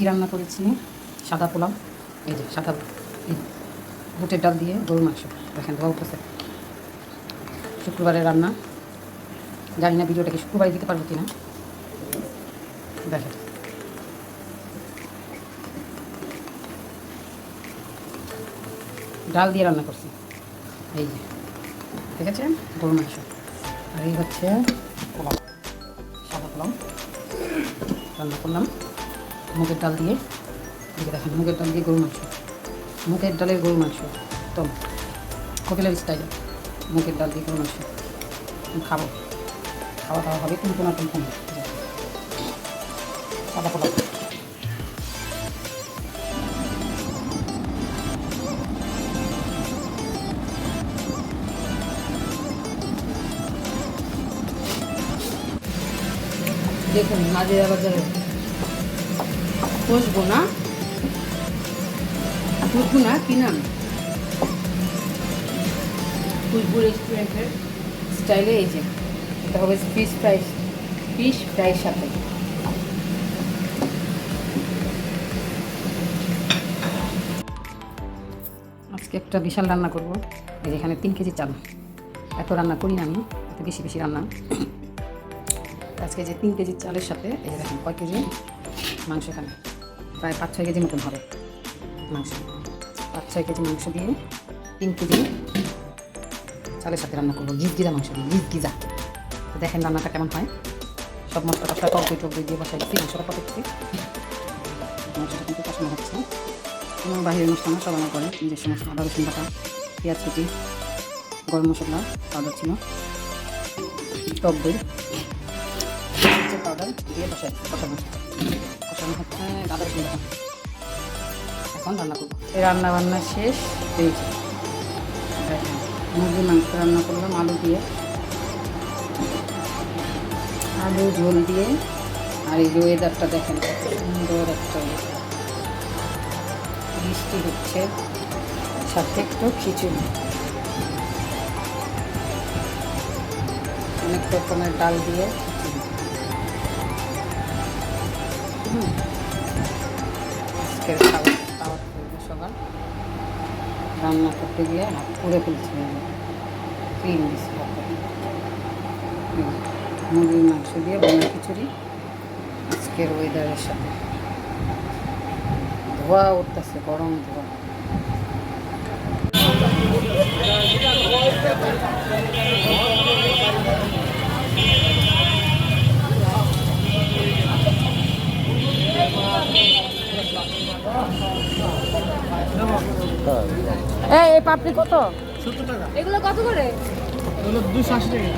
কী রান্না করেছি, সাদা পোলাও, এই যে সাদা বুটের ডাল দিয়ে গরুর মাংস। দেখেন ধোয়া উঠতেছে। শুক্রবারের রান্না, জানি না ভিডিওটাকে শুক্রবারে দিতে পারবো কিনা। দেখেন ডাল দিয়ে রান্না করছি, এই যে ঠিক আছে, গরুর মাংস। আর এই হচ্ছে পোলাও, সাদা পোলাও রান্না করলাম মুগের ডাল দিয়ে। দেখেন মুগের ডাল দিয়ে গরুর মাংস, মুগের ডালের গরুর মাংস, তো হোটেলের স্টাইলে মুগের ডাল দিয়ে গরুর মাংস খাবো। খাওয়া দাওয়া হবে কিন্তু না কিন্তু সাদা পোলাও। দেখুন নাজিরা বাজারে বসবো না, খুশবু না, কি নাম, খুশবু রেস্টুরেন্টের স্টাইলে। এই যে এটা হবে ফিশ ফ্রাইয়ের সাথে। আজকে একটা বিশাল রান্না করবো। এই যে এখানে 3 কেজি চাল, এত রান্না করি না আমি, এত বেশি বেশি রান্না। আজকে যে 3 কেজি চালের সাথে এই যে দেখেন কয় কেজি মাংস, এখানে প্রায় 5-6 কেজি মতন হবে মাংস। 5-6 কেজি মাংস দিয়ে 3 কেজি চালের সাথে রান্না করবো, গিজগিজা মাংস দিয়ে, গিজগিজা। তো দেখেন রান্নাটা কেমন হয়। সব মশলা টসলা টক দিয়ে বসাই দিচ্ছি, মাংসটা কষাচ্ছি, মাংসটা কিন্তু কষানো হচ্ছে। কোনো বাহিরের মশলা না, সব আমার করে নিজস্ব মশলা, আদা রসুন বাটা, পেঁয়াজ কুচি, গরম মশলা পাউডার ছিল, টক দই পাউডার দিয়ে কষানো হচ্ছে আদা রসুন বাটা। এখন রান্না করবো। এই রান্না শেষ হয়েছে। দেখেন মুরগির মাংস রান্না করলাম আলু দিয়ে, আলু ঝোল দিয়ে। আর এই ওয়েদারটা দেখেন সুন্দর একটা বৃষ্টি হচ্ছে, সাথে একটু খিচুড়ি, অনেক রকমের ডাল দিয়ে আজকের খাওয়া করবো। সকাল রান্না করতে গিয়ে হাত পুড়ে ফেলছি, ক্রিম দিচ্ছি হাতে। মুরগির মাংস দিয়ে বোনা খিচুড়ি আজকের ওয়েদারের সাথে। ধোয়া উঠতেছে, গরম ধোয়া। এই পাপড়ি কত? 70 টাকা। এগুলো কত করে? এগুলো 280 টাকা।